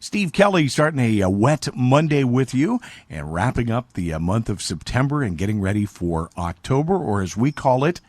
Steve Kelly starting a wet Monday with you and wrapping up the month of September and getting ready for October, or as we call it,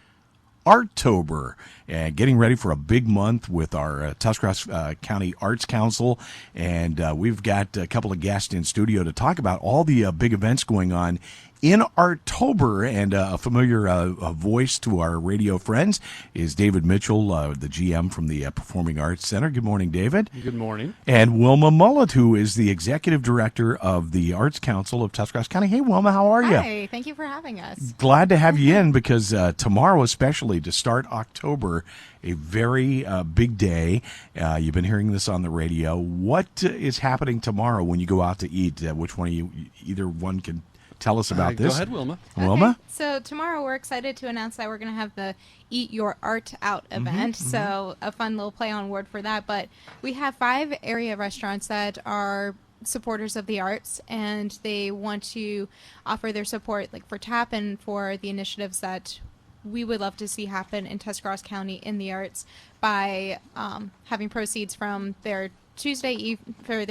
Artober, and getting ready for a big month with our Tuscarawas County Arts Council. And we've got a couple of guests in studio to talk about all the big events going on in Artober. And a familiar voice to our radio friends is David Mitchell, the GM from the Performing Arts Center. Good morning, David. Good morning. And Wilma Mullet, who is the Executive Director of the Arts Council of Tuscarawas County. Hey, Wilma, how are you? Hi, thank you for having us. Glad to have you in because tomorrow, especially to start October, a very big day. You've been hearing this on the radio. What is happening tomorrow when you go out to eat? Which one of you, either one can tell us about this? Go ahead, Wilma. Wilma? Okay. So tomorrow we're excited to announce that we're going to have the Eat Your Art Out event. So a fun little play on word for that. But we have 5 area restaurants that are supporters of the arts, and they want to offer their support like for TAP and for the initiatives that we would love to see happen in Tuscarawas County in the arts by having proceeds from their Tuesday throughout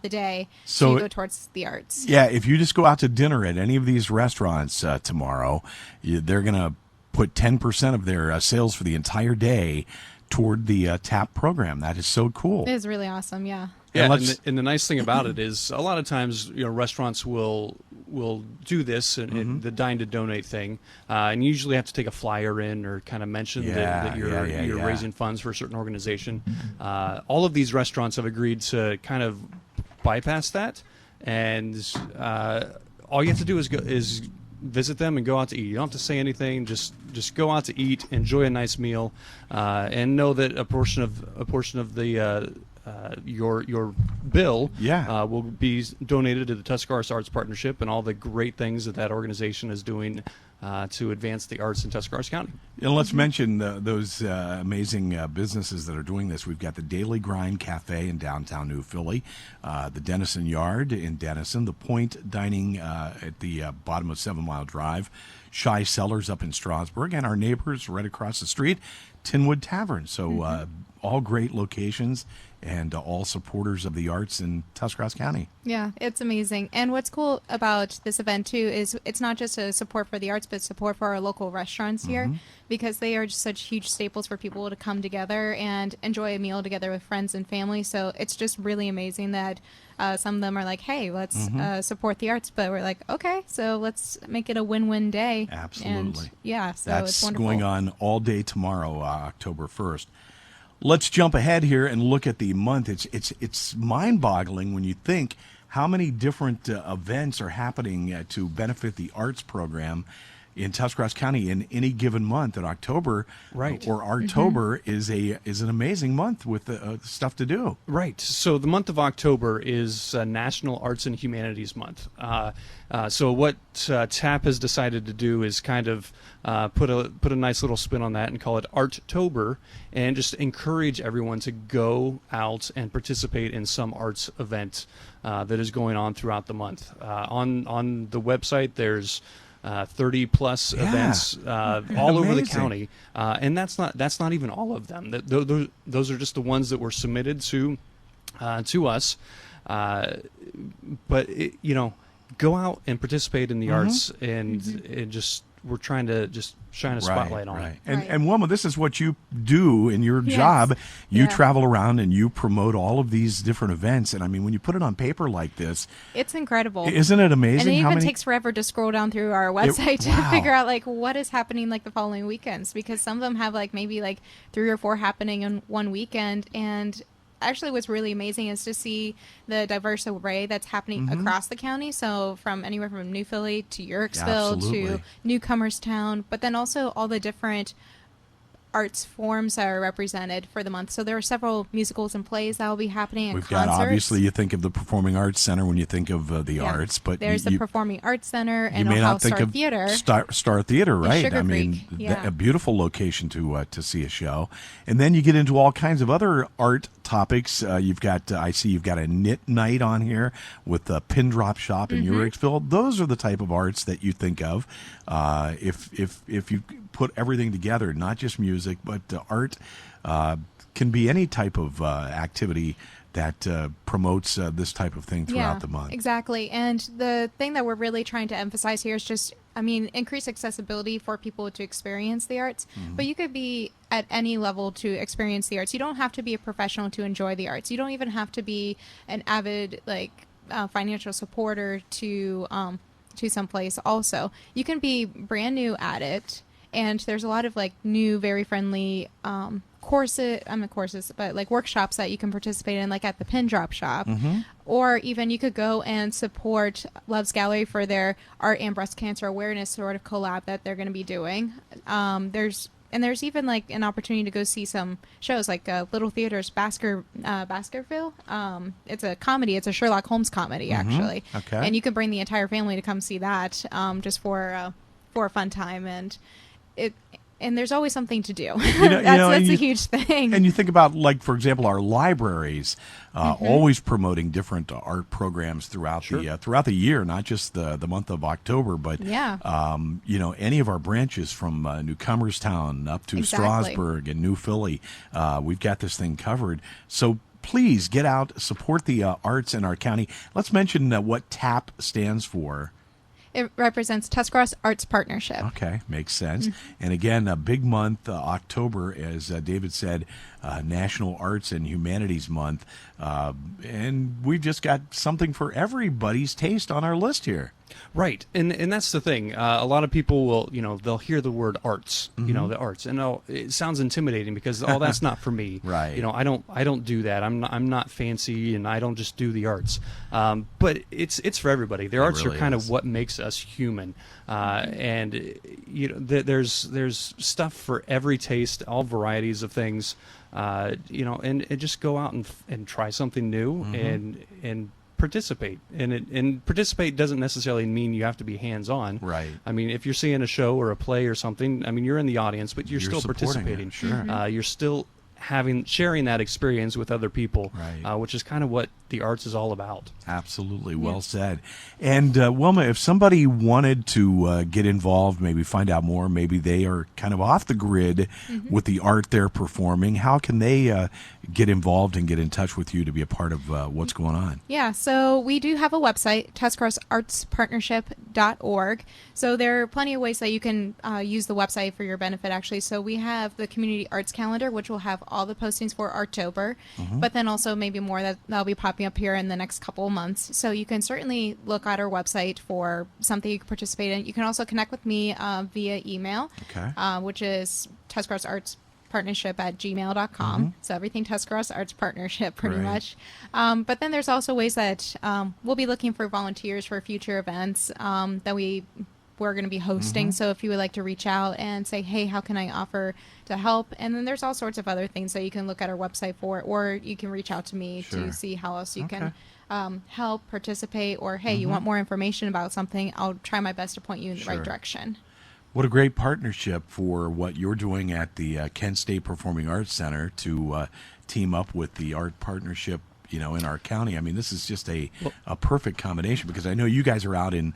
the day to go towards the arts. Yeah, if you just go out to dinner at any of these restaurants tomorrow, they're going to put 10% of their sales for the entire day toward the TAP program. That is so cool. It is really awesome, yeah. Yeah, and the nice thing about it is a lot of times restaurants will do this and the dine to donate thing, and you usually have to take a flyer in or kind of mention that you're raising funds for a certain organization. All of these restaurants have agreed to kind of bypass that, and all you have to do is visit them and go out to eat. You don't have to say anything. Just go out to eat, enjoy a nice meal, and know that a portion of the your bill will be donated to the Tuscarawas Arts Partnership and all the great things that organization is doing to advance the arts in Tuscarawas County. And let's mention those amazing businesses that are doing this. We've got the Daily Grind Cafe in downtown New Philly, the Denison Yard in Denison, the Point Dining at the bottom of 7 Mile Drive, Shy Cellars up in Strasburg, and our neighbors right across the street, Tinwood Tavern. So all great locations and all supporters of the arts in Tuscarawas County. Yeah, it's amazing. And what's cool about this event, too, is it's not just a support for the arts, but support for our local restaurants here, because they are just such huge staples for people to come together and enjoy a meal together with friends and family. So it's just really amazing that some of them are like, hey, let's support the arts. But we're like, okay, so let's make it a win-win day. Absolutely. And, yeah, so that's it's wonderful. going on all day tomorrow, October 1st. Let's jump ahead here and look at the month. It's mind-boggling when you think how many different events are happening to benefit the arts program in Tuscarawas County in any given month. And October, or Artober, is an amazing month with stuff to do. Right. So the month of October is National Arts and Humanities Month. So what TAP has decided to do is kind of put a nice little spin on that and call it Artober, and just encourage everyone to go out and participate in some arts event that is going on throughout the month. On the website, there's 30 plus events all over the county, and that's not even all of them. Those are just the ones that were submitted to us. But go out and participate in the arts, and just we're trying to just shine a spotlight on it. And Wilma, this is what you do in your job. You travel around and you promote all of these different events. And I mean, when you put it on paper like this, it's incredible. Isn't it amazing? And it even takes forever to scroll down through our website to figure out like what is happening like the following weekends, because some of them have like maybe like 3 or 4 happening in one weekend. And actually what's really amazing is to see the diverse array that's happening across the county. So from anywhere from New Philly to Yerkesville to Newcomerstown, but then also all the different arts forms that are represented for the month. So there are several musicals and plays that will be happening and concerts. Got, obviously, you think of the Performing Arts Center when you think of the arts, but there's the Performing Arts Center and Ohio Star Theater. Star Theater, right? I mean, a beautiful location to see a show. And then you get into all kinds of other art topics. You've got, I see you've got a knit night on here with the Pin Drop Shop in Uricksville. Those are the type of arts that you think of. If you put everything together, not just music, but art can be any type of activity that promotes this type of thing throughout the month. Exactly. And the thing that we're really trying to emphasize here is just, increase accessibility for people to experience the arts. But you could be at any level to experience the arts. You don't have to be a professional to enjoy the arts. You don't even have to be an avid financial supporter to someplace. Also, you can be brand new at it, and there's a lot of new, very friendly courses, but workshops that you can participate in, like at the Pin Drop Shop, or even you could go and support Love's Gallery for their art and breast cancer awareness sort of collab that they're going to be doing. There's even an opportunity to go see some shows like Little Theater's Baskerville. It's a comedy. It's a Sherlock Holmes comedy, actually. Okay. And you can bring the entire family to come see that just for a fun time. And there's always something to do. That's a huge thing. And you think about, for example, our libraries always promoting different art programs throughout the year, not just the month of October, but any of our branches from Newcomerstown up to Strasburg and New Philly, we've got this thing covered. So please get out, support the arts in our county. Let's mention what TAP stands for. It represents Tuscarawas Arts Partnership. Okay, makes sense. And again, a big month, October, as David said, National Arts and Humanities Month. And we've just got something for everybody's taste on our list here. Right, and that's the thing. A lot of people will, they'll hear the word arts, the arts, and it sounds intimidating because that's not for me. Right. I don't do that. I'm not fancy, and I don't just do the arts. But it's for everybody. The arts really are kind of what makes us human, and there's stuff for every taste, all varieties of things. And just go out and try something new and participate. And participate doesn't necessarily mean you have to be hands-on. Right. If you're seeing a show or a play or something, you're in the audience, but you're still participating. It, sure. You're still sharing that experience with other people, which is kind of what the arts is all about. Absolutely. Well said. And Wilma, if somebody wanted to get involved, maybe find out more, maybe they are kind of off the grid with the art they're performing, how can they get involved and get in touch with you to be a part of what's going on? Yeah, so we do have a website, TuscaraWasArtsPartnership.org. So there are plenty of ways that you can use the website for your benefit, actually. So we have the Community Arts Calendar, which will have all the postings for Artober, but then also maybe more that'll be popping up here in the next couple of months. So you can certainly look at our website for something you can participate in. You can also connect with me via email, which is TuscaraWasArtsPartnership@gmail.com. So everything Tuscarawas Arts Partnership, pretty much. But then there's also ways that we'll be looking for volunteers for future events that we're going to be hosting. So if you would like to reach out and say, hey, how can I offer to help? And then there's all sorts of other things that you can look at our website for, or you can reach out to me to see how else you can help, participate, or hey, you want more information about something, I'll try my best to point you in the right direction. What a great partnership for what you're doing at the Kent State Performing Arts Center to team up with the Art Partnership in our county. This is just a perfect combination, because I know you guys are out in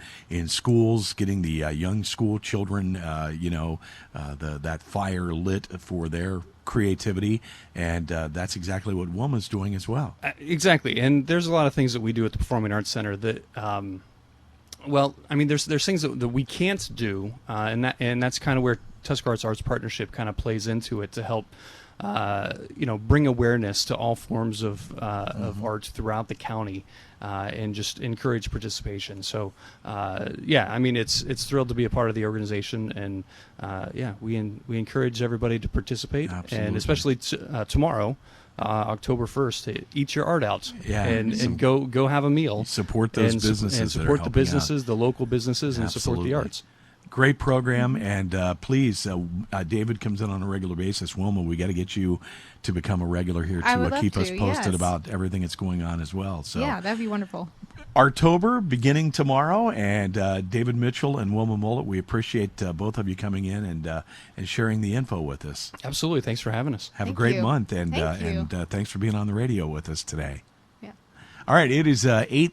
schools getting the young school children, that fire lit for their creativity, and that's exactly what Wilma's doing as well. Exactly, and there's a lot of things that we do at the Performing Arts Center that there's things that we can't do, and that's kind of where Tuscarawas Arts Partnership kind of plays into it to help bring awareness to all forms of art throughout the county, and just encourage participation. So, it's thrilled to be a part of the organization, and we encourage everybody to participate. Absolutely. And especially tomorrow, October 1st, eat your art out, and go have a meal. Support those businesses, and support the businesses, out. the local businesses, and support the arts. Great program, and please, David comes in on a regular basis. Wilma, we got to get you to become a regular here to keep us posted about everything that's going on as well. So that'd be wonderful. Artober beginning tomorrow, and David Mitchell and Wilma Mullet, we appreciate both of you coming in and sharing the info with us. Absolutely, thanks for having us. Have a great month, and thanks for being on the radio with us today. All right, it is 8:30.